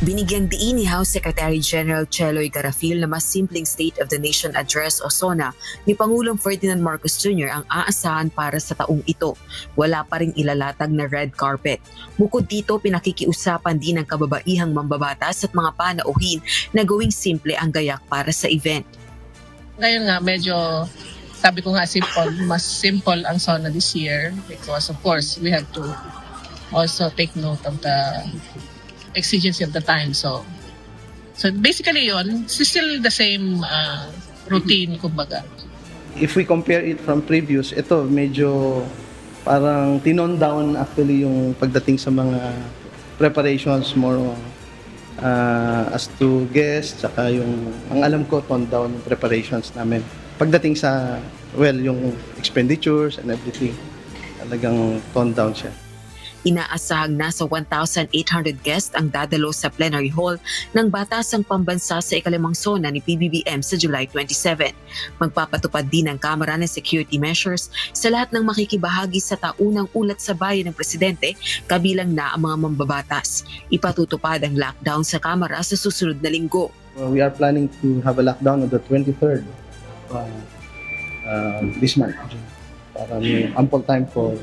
Binigyang diin ni House Secretary General Cheloy Garafil na mas simpleng State of the Nation Address o SONA ni Pangulong Ferdinand Marcos Jr. ang aasahan para sa taong ito. Wala pa ring ilalatag na red carpet. Bukod dito, pinakikiusapan din ng kababaihang mambabatas at mga panauhin na gawing simple ang gayak para sa event. Ngayon nga, medyo, sabi ko nga mas simple ang SONA this year because of course, we have to also take note of the exigency of the time. So basically yun, it's still the same routine, kumbaga. If we compare it from previous, ito medyo parang tinone down actually yung pagdating sa mga preparations more as to guests, saka yung, ang alam ko, tone down yung preparations namin. Pagdating sa, yung expenditures and everything, talagang tone down siya. Inaasahang nasa 1,800 guests ang dadalo sa plenary hall ng Batasang Pambansa sa ikalimang SONA ni PBBM sa July 27. Magpapatupad din ang Kamara ng security measures sa lahat ng makikibahagi sa taunang ulat sa bayan ng Presidente, kabilang na ang mga mambabatas. Ipatutupad ang lockdown sa Kamara sa susunod na linggo. We are planning to have a lockdown on the 23rd this month para may ample time for,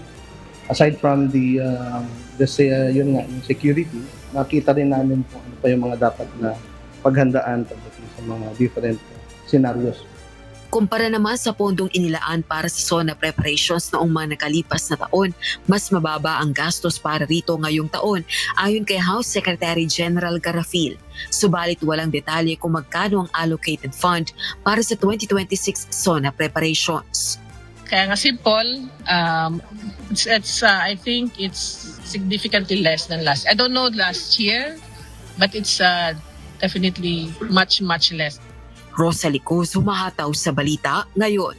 aside from the yun nga, yung security, nakita rin namin kung ano pa yung mga dapat na paghandaan pagdating sa mga different scenarios. Kumpara naman sa pondong inilaan para sa SONA preparations noong mga nakalipas na taon, mas mababa ang gastos para rito ngayong taon ayon kay House Secretary General Garafil. Subalit walang detalye kung magkano ang allocated fund para sa 2026 SONA preparations. Kaya nga simple, I think it's significantly less than last. I don't know last year, but it's definitely much less. Rosalie Cruz, humahataw sa balita ngayon.